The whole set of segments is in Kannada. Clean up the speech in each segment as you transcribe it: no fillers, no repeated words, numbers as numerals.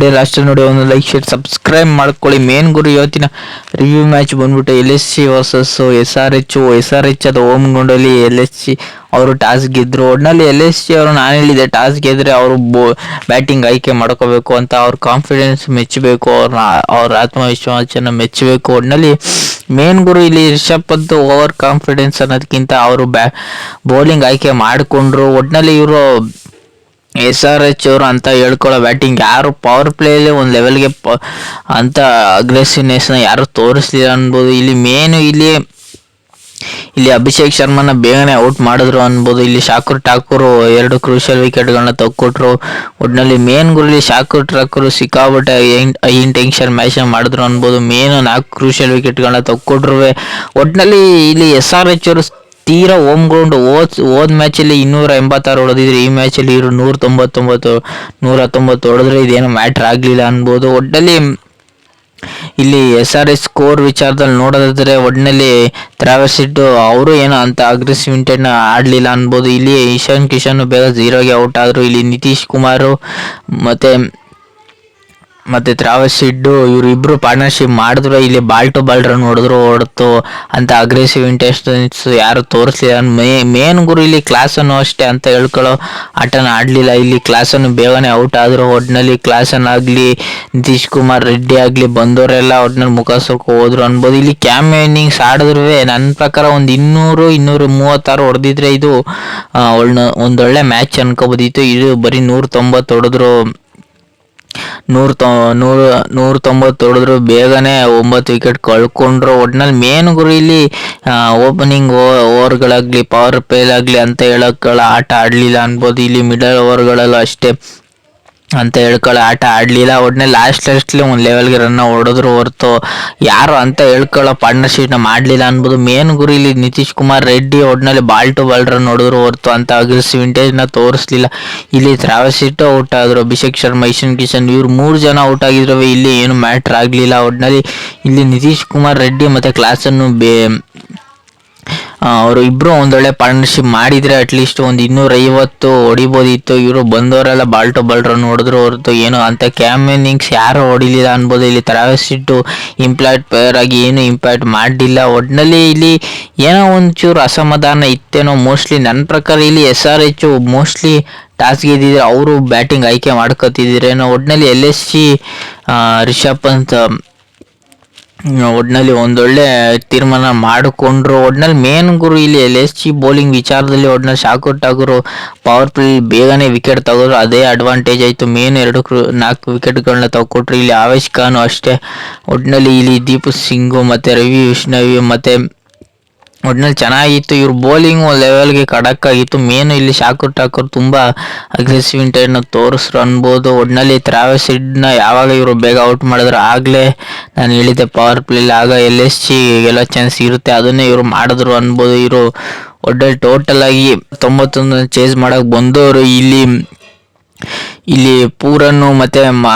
ವಿಡಿಯೋ ಲಾಸ್ಟ್ ನೋಡಿ ಒಂದು ಲೈಕ್ ಶೇರ್ ಸಬ್ಸ್ಕ್ರೈಬ್ ಮಾಡ್ಕೊಳ್ಳಿ. ಮೇನ್ ಗುರು ಇವತ್ತಿನ ರಿವ್ಯೂ ಮ್ಯಾಚ್ ಬಂದ್ಬಿಟ್ಟು LSC ವರ್ಸಸ್ SRH ಅದು ಹೋಮ್ ಗ್ರೌಂಡಲ್ಲಿ LSC ಅವರು ಟಾಸ್ ಗೆದ್ರು. ಒಟ್ಟಿನಲ್ಲಿ LSC ಅವರು ನಾನು ಹೇಳಿದೆ ಟಾಸ್ ಗೆದ್ರೆ ಅವರು ಬ್ಯಾಟಿಂಗ್ ಆಯ್ಕೆ ಮಾಡ್ಕೋಬೇಕು ಅಂತ, ಅವ್ರ ಕಾನ್ಫಿಡೆನ್ಸ್ ಮೆಚ್ಚಬೇಕು, ಅವ್ರ ಆತ್ಮವಿಶ್ವಾಸನ ಮೆಚ್ಚಬೇಕು. ಒಟ್ಟಿನಲ್ಲಿ ಮೇನ್ ಗುರು ಇಲ್ಲಿ ರಿಷಬ್ ಪಂತ್ ಓವರ್ ಕಾನ್ಫಿಡೆನ್ಸ್ ಅನ್ನೋದಕ್ಕಿಂತ ಅವರು ಬೌಲಿಂಗ್ ಆಯ್ಕೆ ಮಾಡಿಕೊಂಡ್ರು. ಒಟ್ಟಿನಲ್ಲಿ ಇವರು SRH ಅವರು ಅಂತ ಹೇಳ್ಕೊಳ್ಳೋ ಬ್ಯಾಟಿಂಗ್ ಯಾರು ಪವರ್ ಪ್ಲೇಯಲ್ಲಿ ಒಂದು ಲೆವೆಲ್ಗೆ ಅಂತ ಅಗ್ರೆಸಿವ್ನೆಸ್ನ ಯಾರು ತೋರಿಸ್ಲಿಲ್ಲ ಅನ್ಬೋದು. ಇಲ್ಲಿ ಮೇನು ಇಲ್ಲಿ ಅಭಿಷೇಕ್ ಶರ್ಮನ ಬೇಗನೆ ಔಟ್ ಮಾಡಿದ್ರು ಅನ್ಬೋದು. ಇಲ್ಲಿ ಶಾಕುರ್ ಠಾಕೂರ್ 2 ಕ್ರೂಷಿಯಲ್ ವಿಕೆಟ್ಗಳನ್ನ ತಕ್ಕೊಟ್ರು. ಒಟ್ಟಿನಲ್ಲಿ ಮೇನ್ ಗುರಿ ಶಾಕುರ್ ಠಾಕೂರ್ ಸಿಕ್ಕಾಬಿಟ್ಟೆ ಇಂಟೆನ್ಷನ್ ಮ್ಯಾಚ್ ಮಾಡಿದ್ರು ಅನ್ಬೋದು. ಮೇನ್ 4 ಕ್ರೂಷಿಯಲ್ ವಿಕೆಟ್ಗಳನ್ನ ತಕ್ಕೊಟ್ರು. ಒಟ್ಟಿನಲ್ಲಿ ಇಲ್ಲಿ SRH ಅವರು ತೀರಾ ಹೋಮ್ ಗ್ರೌಂಡ್ ಹೋದ ಮ್ಯಾಚಲ್ಲಿ 286 ಹೊಡೆದಿದ್ರು. ಈ ಮ್ಯಾಚಲ್ಲಿ ಇವರು 119 ಹೊಡೆದ್ರೆ ಇದೇನು ಮ್ಯಾಟ್ರ್ ಆಗಲಿಲ್ಲ ಅನ್ಬೋದು. ಒಟ್ಟಿನಲ್ಲಿ ಇಲ್ಲಿ SRH ಸ್ಕೋರ್ ವಿಚಾರದಲ್ಲಿ ನೋಡೋದಾದ್ರೆ ಒಟ್ಟಿನಲ್ಲಿ ಟ್ರಾವಿಸ್ ಹೆಡ್ ಅವರು ಏನೋ ಅಂತ ಅಗ್ರೆಸಿವ್ ಇಂಟೆಂಟ್ ಆಡಲಿಲ್ಲ ಅನ್ಬೋದು. ಇಲ್ಲಿ ಇಶಾನ್ ಕಿಶನ್ ಬೇಗ 0ಗೆ ಔಟ್ ಆದರು. ಇಲ್ಲಿ ನಿತೀಶ್ ಕುಮಾರ್ ಮತ್ತೆ ಟ್ರಾವಿಸ್ ಹೆಡ್ ಇವರಿಬ್ರು ಪಾರ್ಟ್ನರ್ಶಿಪ್ ಮಾಡಿದ್ರು. ಇಲ್ಲಿ ಬಾಲ್ ಟು ಬಾಲ್ ರನ್ ಹೊಡೆತು ಅಂತ ಅಗ್ರೆಸಿವ್ ಇಂಟೆನ್ಷನ್ಸ್ ಯಾರು ತೋರಿಸ್ಲಿಲ್ಲ. ಮೇನ್ ಗುರು ಇಲ್ಲಿ ಕ್ಲಾಸನ್ನು ಅಷ್ಟೇ ಅಂತ ಹೇಳ್ಕೊಳ್ಳೋ ಆಟನ ಆಡಲಿಲ್ಲ. ಇಲ್ಲಿ ಕ್ಲಾಸನ್ನು ಬೇಗನೆ ಔಟ್ ಆದರು. ಒಟ್ಟಿನಲ್ಲಿ ಕ್ಲಾಸನ್ ಆಗಲಿ ನಿತೀಶ್ ಕುಮಾರ್ ರೆಡ್ಡಿ ಆಗಲಿ ಬಂದವರೆಲ್ಲ ಒಟ್ಟಿನಲ್ಲಿ ಮುಖ ಸೋಕು ಹೋದ್ರು ಅನ್ಬೋದು. ಇಲ್ಲಿ ಕ್ಯಾಮ್ ಇನ್ನಿಂಗ್ಸ್ ಆಡಿದ್ರು ನನ್ನ ಪ್ರಕಾರ ಒಂದು 236 ಹೊಡೆದಿದ್ರೆ ಇದು ಒಂದೊಳ್ಳೆ ಮ್ಯಾಚ್ ಅನ್ಕೋಬೋದಿತ್ತು. ಇದು ಬರೀ 190 ಹೊಡೆದ್ರು. 190 ಹೊಡೆದ್ರು, ಬೇಗನೆ 9 ವಿಕೆಟ್ ಕಳ್ಕೊಂಡ್ರು. ಒಟ್ಟಿನಲ್ಲಿ ಮೇನ್ ಗುರು ಇಲ್ಲಿ ಓಪನಿಂಗ್ ಓವರ್ಗಳಾಗಲಿ ಪವರ್ ಪ್ಲೇಲಾಗಲಿ ಅಂತ ಹೇಳೋಕ್ಕಳ ಆಟ ಆಡಲಿಲ್ಲ ಅನ್ಬೋದು. ಇಲ್ಲಿ ಮಿಡಲ್ ಓವರ್ಗಳಲ್ಲೂ ಅಷ್ಟೇ ಅಂತ ಹೇಳ್ಕೊಳ್ಳೋ ಆಟ ಆಡಲಿಲ್ಲ. ಒಟ್ಟಿನಲ್ಲಿ ಲಾಸ್ಟ್ಲಿ ಒಂದು ಲೆವೆಲ್ಗೆ ರನ್ ಹೊಡೆದ್ರು ಹೊರತು ಯಾರು ಅಂತ ಹೇಳ್ಕೊಳ್ಳೋ ಪಾರ್ಟ್ನರ್ಶಿಪ್ನ ಮಾಡಲಿಲ್ಲ ಅನ್ಬೋದು. ಮೇನ್ ಗುರಿ ಇಲ್ಲಿ ನಿತೀಶ್ ಕುಮಾರ್ ರೆಡ್ಡಿ ಒಟ್ಟಿನಲ್ಲಿ ಬಾಲ್ ಟು ಬಾಲ್ ರನ್ ಹೊಡೆದ್ರು ಹೊರತು ಅಂತ ಅಗ್ರೆಸಿವ್ ಇಂಟೆನ್ಸ್ನ ತೋರಿಸ್ಲಿಲ್ಲ. ಇಲ್ಲಿ ಟ್ರಾವಿಸ್ ಹೆಡ್ ಔಟ್ ಆದರು, ಅಭಿಷೇಕ್ ಶರ್ಮಾ, ಇಶಾನ್ ಕಿಶನ್ ಇವ್ರು 3 ಜನ ಔಟ್ ಆಗಿದ್ರು. ಇಲ್ಲಿ ಏನು ಮ್ಯಾಟ್ರ್ ಆಗಲಿಲ್ಲ. ಒಟ್ಟಿನಲ್ಲಿ ಇಲ್ಲಿ ನಿತೀಶ್ ಕುಮಾರ್ ರೆಡ್ಡಿ ಮತ್ತು ಕ್ಲಾಸನ್ನು ಅವರು ಇಬ್ಬರು ಒಂದೊಳ್ಳೆ ಪಾರ್ಟ್ನರ್ಶಿಪ್ ಮಾಡಿದರೆ ಅಟ್ಲೀಸ್ಟ್ ಒಂದು 250 ಹೊಡಿಬೋದಿತ್ತು. ಇವರು ಬಂದವರೆಲ್ಲ ಬಾಲ್ ಟು ಬಾಲ್ ರನ್ ಹೊಡೆದ್ರು ಹೊರತು ಏನು ಅಂತ ಕ್ಯಾಮ್ ಇನ್ನಿಂಗ್ಸ್ ಯಾರು ಹೊಡಿಲಿಲ್ಲ ಅನ್ಬೋದು. ಇಲ್ಲಿ ಟ್ರಾವಿಸ್ ಹೆಡ್ ಇಂಪ್ಯಾಕ್ಟ್ ಪ್ಲೇಯರ್ ಆಗಿ ಏನು ಇಂಪ್ಯಾಕ್ಟ್ ಮಾಡಲಿಲ್ಲ. ಒಟ್ಟಿನಲ್ಲಿ ಇಲ್ಲಿ ಏನೋ ಒಂಚೂರು ಅಸಮಾಧಾನ ಇತ್ತೇನೋ ಮೋಸ್ಟ್ಲಿ. ನನ್ನ ಪ್ರಕಾರ ಇಲ್ಲಿ SRH ಮೋಸ್ಟ್ಲಿ ಟಾಸ್ ಗೆದ್ದಿದ್ರೆ ಅವರು ಬ್ಯಾಟಿಂಗ್ ಆಯ್ಕೆ ಮಾಡ್ಕೊತಿದ್ದೀರೇನೋ. ಒಟ್ಟಿನಲ್ಲಿ LSC ರಿಷಬ್ ಪಂತ್ ಒಟ್ಟಿನಲ್ಲಿ ಒಂದೊಳ್ಳೆ ತೀರ್ಮಾನ ಮಾಡಿಕೊಂಡ್ರು. ಒಟ್ಟಿನಲ್ಲಿ ಮೇನ್ ಗುರು ಇಲ್ಲಿ LSC ಬೌಲಿಂಗ್ ವಿಚಾರದಲ್ಲಿ ಒಟ್ಟಿನಲ್ಲಿ ಶಾಕುರ್ ಠಾಕೂರ್ ಪವರ್ ಪ್ಲೇ ಬೇಗನೆ ವಿಕೆಟ್ ತೆಗೆದ್ರು, ಅದೇ ಅಡ್ವಾಂಟೇಜ್ ಆಯಿತು. ಮೇನ್ 4 ವಿಕೆಟ್ಗಳನ್ನ ತಗೊಟ್ರು. ಇಲ್ಲಿ ಆವೇಶ್ ಖಾನ್ ಅಷ್ಟೇ. ಒಟ್ಟಿನಲ್ಲಿ ಇಲ್ಲಿ ದೀಪಕ್ ಸಿಂಗು ಮತ್ತು ರವಿ ವಿಷ್ಣವಿ ಮತ್ತು ಒಟ್ಟಿನಲ್ಲಿ ಚೆನ್ನಾಗಿತ್ತು. ಇವ್ರ ಬೌಲಿಂಗ್ ಒಂದು ಲೆವೆಲ್ಗೆ ಖಡಕ್ ಆಗಿತ್ತು. ಮೇನು ಇಲ್ಲಿ ಶಾಕುರ್ ಠಾಕೂರ್ ತುಂಬ ಅಗ್ರೆಸಿವ್ ಇಂಟೆಂಟ್ನ ತೋರಿಸ್ರು ಅನ್ಬೋದು. ಒಟ್ಟಿನಲ್ಲಿ ಟ್ರಾವಿಸ್ ಹೆಡ್ನ ಯಾವಾಗ ಇವರು ಬೇಗ ಔಟ್ ಮಾಡಿದ್ರು ಆಗಲೇ ನಾನು ಹೇಳಿದ್ದೆ ಪವರ್ ಪ್ಲೇಲಿ ಆಗ LSC ಗೆಲ್ಲೋ ಚಾನ್ಸ್ ಇರುತ್ತೆ, ಅದನ್ನೇ ಇವರು ಮಾಡಿದ್ರು ಅನ್ಬೋದು. ಇವರು ಒಟ್ಟಿನಲ್ಲಿ ಟೋಟಲ್ ಆಗಿ 91 ಚೇಸ್ ಮಾಡೋಕೆ ಬಂದವರು. ಇಲ್ಲಿ ಪೂರನ್ನು ಮತ್ತು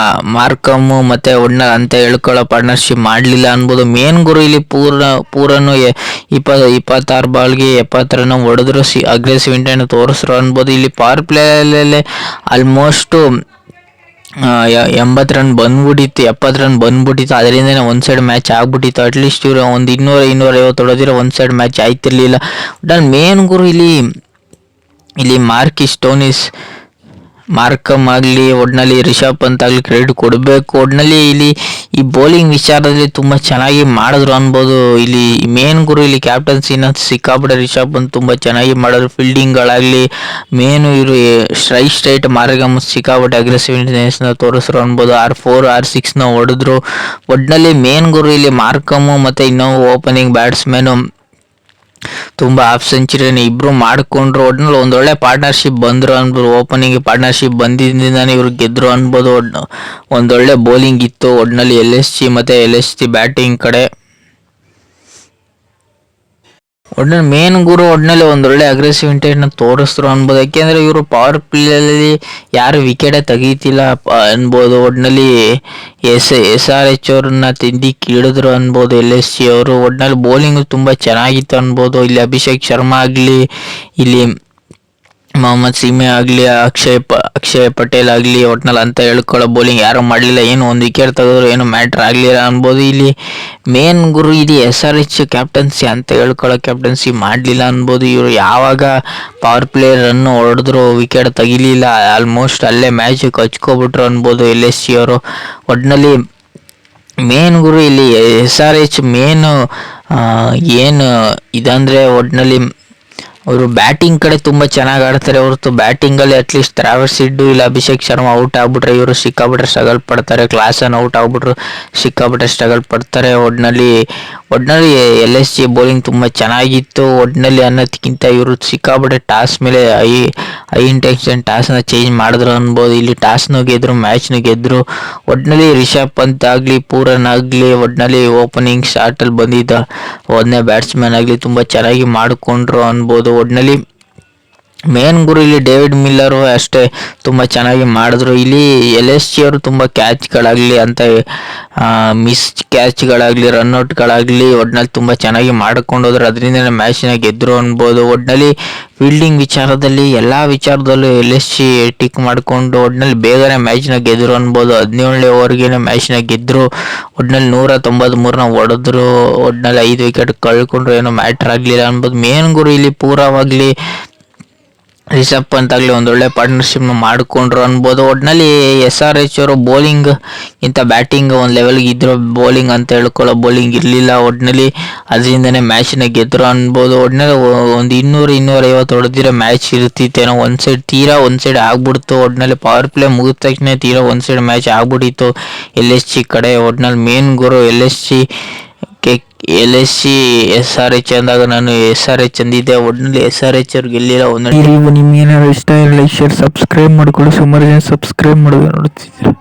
ಮಾರ್ಕಮ್ಮು ಮತ್ತು ಒಟ್ಟಿನಲ್ಲಿ ಅಂತ ಹೇಳ್ಕೊಳ್ಳೋ ಪಾರ್ಟ್ನರ್ಶಿಪ್ ಮಾಡಲಿಲ್ಲ ಅನ್ಬೋದು. ಮೇನ್ ಗುರು ಇಲ್ಲಿ ಪೂರನ್ನು 26 ಬಾಲ್ಗೆ 70 ರನ್ ಹೊಡೆದ್ರು, ಅಗ್ರೆಸಿವ್ ಇಂಟೆಂಟ್ ತೋರಿಸ್ರು ಅನ್ಬೋದು. ಇಲ್ಲಿ ಪವರ್ ಪ್ಲೇಯಲ್ಲೇ ಆಲ್ಮೋಸ್ಟು 80 ರನ್ ಬಂದ್ಬಿಟ್ಟಿತ್ತು, 70 ರನ್ ಬಂದ್ಬಿಟ್ಟಿತ್ತು. ಅದರಿಂದನೇ ಒಂದು ಸೈಡ್ ಮ್ಯಾಚ್ ಆಗ್ಬಿಟ್ಟಿತ್ತು. ಅಟ್ಲೀಸ್ಟ್ ಇವರು ಒಂದು 200-250 ಹೊಡೆದಿರೋ ಒಂದು ಸೈಡ್ ಮ್ಯಾಚ್ ಆಯ್ತಿರ್ಲಿಲ್ಲ. ಒಟ್ಟಿನಲ್ಲಿ ಮೇನ್ ಗುರು ಇಲ್ಲಿ ಮಾರ್ಕಮ್ ಆಗಲಿ ಒಟ್ಟಿನಲ್ಲಿ ರಿಷಬ್ ಪಂತ್ ಆಗಲಿ ಕ್ರೆಡಿಟ್ ಕೊಡಬೇಕು. ಒಟ್ಟಿನಲ್ಲಿ ಇಲ್ಲಿ ಈ ಬೌಲಿಂಗ್ ವಿಚಾರದಲ್ಲಿ ತುಂಬ ಚೆನ್ನಾಗಿ ಮಾಡಿದ್ರು ಅನ್ಬೋದು. ಇಲ್ಲಿ ಮೇನ್ ಗುರು ಇಲ್ಲಿ ಕ್ಯಾಪ್ಟನ್ಸಿನ ಸಿಕ್ಕಾಬಿಟ್ಟೆ ರಿಷಬ್ ಪಂತ್ ತುಂಬ ಚೆನ್ನಾಗಿ ಮಾಡಿದ್ರು. ಫೀಲ್ಡಿಂಗ್ಗಳಾಗಲಿ ಮೇನು ಇವರು ಸ್ಟ್ರೈಟ್ ಮಾರ್ಗಮ್ ಸಿಕ್ಕಾಬಿಟ್ಟೆ ಅಗ್ರೆಸಿವ್ನೆಸ್ನ ತೋರಿಸ್ರು ಅನ್ಬೋದು. R4 R6ನ ಹೊಡೆದ್ರು. ಒಟ್ಟಿನಲ್ಲಿ ಮೇನ್ ಗುರು ಇಲ್ಲಿ ಮಾರ್ಕಮ್ಮು ಮತ್ತು ಇನ್ನೊಂದು ಓಪನಿಂಗ್ ಬ್ಯಾಟ್ಸ್ಮನ್ನು ತುಂಬ ಹಾಫ್ ಸೆಂಚುರಿಯನ್ನು ಇಬ್ಬರು ಮಾಡಿಕೊಂಡ್ರು. ಒಟ್ಟಿನಲ್ಲಿ ಒಂದೊಳ್ಳೆ ಪಾರ್ಟ್ನರ್ಶಿಪ್ ಬಂದರು ಅನ್ಬೋದು. ಓಪನಿಂಗ್ ಪಾರ್ಟ್ನರ್ಶಿಪ್ ಬಂದಿದ್ದರಿಂದನೇ ಇವ್ರು ಗೆದ್ದರು ಅನ್ಬೋದು. ಒಂದೊಳ್ಳೆ ಬೌಲಿಂಗ್ ಇತ್ತು ಒಟ್ಟಿನಲ್ಲಿ LSC ಮತ್ತು LSC ಬ್ಯಾಟಿಂಗ್ ಕಡೆ. ಒಟ್ಟಿನಲ್ಲಿ ಮೇನ್ ಗುರು ಒಟ್ಟಿನಲ್ಲಿ ಒಂದೊಳ್ಳೆ ಅಗ್ರೆಸಿವ್ ಇಂಟೆಂಟ್ನ ತೋರಿಸ್ರು ಅನ್ಬೋದು. ಯಾಕೆಂದರೆ ಇವರು ಪವರ್ ಪ್ಲೇಯಲ್ಲಿ ಯಾರು ವಿಕೆಟೇ ತೆಗೀತಿಲ್ಲ ಅನ್ಬೋದು. ಒಟ್ಟಿನಲ್ಲಿ SRH ಅವ್ರನ್ನ ತಿಂದು ಕೀಳಿದ್ರು ಅನ್ಬೋದು LSC ಅವರು. ಒಟ್ಟಿನಲ್ಲಿ ಬೌಲಿಂಗ್ ತುಂಬ ಚೆನ್ನಾಗಿತ್ತು ಅನ್ಬೋದು. ಇಲ್ಲಿ ಅಭಿಷೇಕ್ ಶರ್ಮಾ ಆಗಲಿ ಇಲ್ಲಿ ಮೊಹಮ್ಮದ್ ಸಿಮಿ ಆಗಲಿ, ಅಕ್ಷಯ್ ಪಟೇಲ್ ಆಗಲಿ, ಒಟ್ನಲ್ಲಿ ಅಂತ ಹೇಳ್ಕೊಳ್ಳೋ ಬೌಲಿಂಗ್ ಯಾರೂ ಮಾಡಲಿಲ್ಲ. ಏನು ಒಂದು ವಿಕೆಟ್ ತೆಗೆದ್ರು ಏನು ಮ್ಯಾಟ್ರ್ ಆಗಲಿಲ್ಲ ಅನ್ಬೋದು. ಇಲ್ಲಿ ಮೇನ್ ಗುರು ಇದು SRH ಕ್ಯಾಪ್ಟನ್ಸಿ ಅಂತ ಹೇಳ್ಕೊಳ್ಳೋ ಕ್ಯಾಪ್ಟನ್ಸಿ ಮಾಡಲಿಲ್ಲ ಅನ್ಬೋದು. ಇವರು ಯಾವಾಗ ಪವರ್ ಪ್ಲೇ ರನ್ನು ಹೊಡೆದ್ರು ವಿಕೆಟ್ ತೆಗಿಲಿಲ್ಲ, ಆಲ್ಮೋಸ್ಟ್ ಅಲ್ಲೇ ಮ್ಯಾಚ್ ಕಚ್ಕೊಬಿಟ್ರು ಅನ್ಬೋದು LSG ಅವರು. ಒಟ್ಟಿನಲ್ಲಿ ಮೇನ್ ಗುರು ಇಲ್ಲಿ SRH ಮೇನು ಏನು ಇದಂದರೆ ಒಟ್ಟಿನಲ್ಲಿ ಅವರು ಬ್ಯಾಟಿಂಗ್ ಕಡೆ ತುಂಬ ಚೆನ್ನಾಗಿ ಆಡ್ತಾರೆ ಹೊರತು ಬ್ಯಾಟಿಂಗಲ್ಲಿ ಅಟ್ಲೀಸ್ಟ್ ಟ್ರಾವರ್ಸ್ ಹಿಡ್ಡು ಇಲ್ಲ ಅಭಿಷೇಕ್ ಶರ್ಮಾ ಔಟ್ ಆಗ್ಬಿಟ್ರೆ ಇವರು ಸಿಕ್ಕಾಬಿಟ್ರೆ ಸ್ಟ್ರಗಲ್ ಪಡ್ತಾರೆ. ಕ್ಲಾಸನ್ ಔಟ್ ಆಗ್ಬಿಟ್ರು ಸಿಕ್ಕಾಬಿಟ್ರೆ ಸ್ಟ್ರಗಲ್ ಪಡ್ತಾರೆ. ಒಟ್ಟಿನಲ್ಲಿ LSG ಬೌಲಿಂಗ್ ತುಂಬ ಚೆನ್ನಾಗಿತ್ತು. ಒಟ್ಟಿನಲ್ಲಿ ಅನ್ನೋದಕ್ಕಿಂತ ಇವರು ಸಿಕ್ಕಾಬಿಟ್ರೆ ಟಾಸ್ ಮೇಲೆ ಹೈ ಇಂಟೆನ್ಷನ್ ಟಾಸ್ನ ಚೇಂಜ್ ಮಾಡಿದ್ರು ಅನ್ಬೋದು. ಇಲ್ಲಿ ಟಾಸ್ನು ಗೆದ್ರು, ಮ್ಯಾಚ್ನು ಗೆದ್ರು. ಒಟ್ಟಿನಲ್ಲಿ ರಿಷಬ್ ಪಂತ್ ಆಗಲಿ, ಪೂರನ್ ಆಗಲಿ, ಒಟ್ಟಿನಲ್ಲಿ ಓಪನಿಂಗ್ ಶಾರ್ಟಲ್ಲಿ ಬಂದಿದ್ದ ಒಂದನೇ ಬ್ಯಾಟ್ಸ್ಮನ್ ಆಗಲಿ ತುಂಬ ಚೆನ್ನಾಗಿ ಮಾಡಿಕೊಂಡ್ರು ಅನ್ಬೋದು. ಒಟ್ಟಿನಲ್ಲಿ ಮೇನ್ ಗುರು ಇಲ್ಲಿ ಡೇವಿಡ್ ಮಿಲ್ಲರು ಅಷ್ಟೇ ತುಂಬ ಚೆನ್ನಾಗಿ ಮಾಡಿದ್ರು. ಇಲ್ಲಿ LSG ಅವರು ತುಂಬ ಕ್ಯಾಚ್ಗಳಾಗಲಿ ಅಂತ ಮಿಸ್ ಕ್ಯಾಚ್ಗಳಾಗಲಿ, ರನ್ಔಟ್ಗಳಾಗಲಿ ಒಟ್ಟಿನಲ್ಲಿ ತುಂಬ ಚೆನ್ನಾಗಿ ಮಾಡಿಕೊಂಡು ಹೋದ್ರು. ಅದರಿಂದನೇ ಮ್ಯಾಚ್ನ ಗೆದ್ದರು ಅನ್ಬೋದು. ಒಟ್ಟಿನಲ್ಲಿ ಫೀಲ್ಡಿಂಗ್ ವಿಚಾರದಲ್ಲಿ ಎಲ್ಲ ವಿಚಾರದಲ್ಲೂ LSG ಟಿಕ್ ಮಾಡಿಕೊಂಡು ಒಟ್ಟಿನಲ್ಲಿ ಬೇಗನೆ ಮ್ಯಾಚ್ನ ಗೆದ್ದರು ಅನ್ಬೋದು. 17ನೇ ಓವರ್ಗೆ ಮ್ಯಾಚ್ನ ಗೆದ್ದರು. ಒಟ್ಟಿನಲ್ಲಿ 193ನ ಹೊಡೆದ್ರು. ಒಟ್ಟಿನಲ್ಲಿ 5 ವಿಕೆಟ್ ಕಳ್ಕೊಂಡ್ರು, ಏನೋ ಮ್ಯಾಟ್ರ್ ಆಗಲಿಲ್ಲ ಅನ್ಬೋದು. ಮೇನ್ ಗುರು ಇಲ್ಲಿ ಪೂರವಾಗಲಿ ರಿಷಬ್ ಪಂತ್ ಆಗಲಿ ಒಂದೊಳ್ಳೆ ಪಾರ್ಟ್ನರ್ಶಿಪ್ನ ಮಾಡಿಕೊಂಡ್ರು ಅನ್ಬೋದು. ಒಟ್ಟಿನಲ್ಲಿ SRH ಅವರು ಬೌಲಿಂಗ್ ಇಂಥ ಬ್ಯಾಟಿಂಗ್ ಒಂದು ಲೆವೆಲ್ಗೆ ಇದ್ರು, ಬೌಲಿಂಗ್ ಅಂತ ಹೇಳ್ಕೊಳ್ಳೋ ಬೌಲಿಂಗ್ ಇರಲಿಲ್ಲ. ಒಟ್ಟಿನಲ್ಲಿ ಅದರಿಂದನೇ ಮ್ಯಾಚ್ನ ಗೆದ್ದರು ಅನ್ಬೋದು. ಒಟ್ಟಿನಲ್ಲಿ ಒಂದು 200-250 ಹೊಡೆದಿರೋ ಮ್ಯಾಚ್ ಇರ್ತಿತ್ತೇನೋ. ಒಂದು ಸೈಡ್ ಆಗ್ಬಿಡ್ತು. ಒಟ್ಟಿನಲ್ಲಿ ಪವರ್ ಪ್ಲೇ ಮುಗಿದ ತಕ್ಷಣ ಒಂದು ಸೈಡ್ ಮ್ಯಾಚ್ ಆಗ್ಬಿಟ್ಟಿತ್ತು LSG ಕಡೆ. ಒಟ್ಟಿನಲ್ಲಿ ಮೇನ್ ಗುರು LSG SRH ಅಂದಾಗ ನಾನು SRH ಅಂದಿದ್ದೆ. ಒಟ್ಟಿನಲ್ಲಿ SRH ಅವ್ರಿಗೆ ಗೆಲ್ಲಿಲ್ಲ. ನಿಮ್ಗೆ ಏನಾದ್ರು ಇಷ್ಟ ಇಲ್ಲ, ಲೈಕ್, ಶೇರ್, ಸಬ್ಸ್ಕ್ರೈಬ್ ಮಾಡ್ಕೊಳ್ಳಿ. ಸುಮಾರು ಜನ ಸಬ್ಸ್ಕ್ರೈಬ್ ಮಾಡೋದು ನೋಡ್ತಿದ್ರು.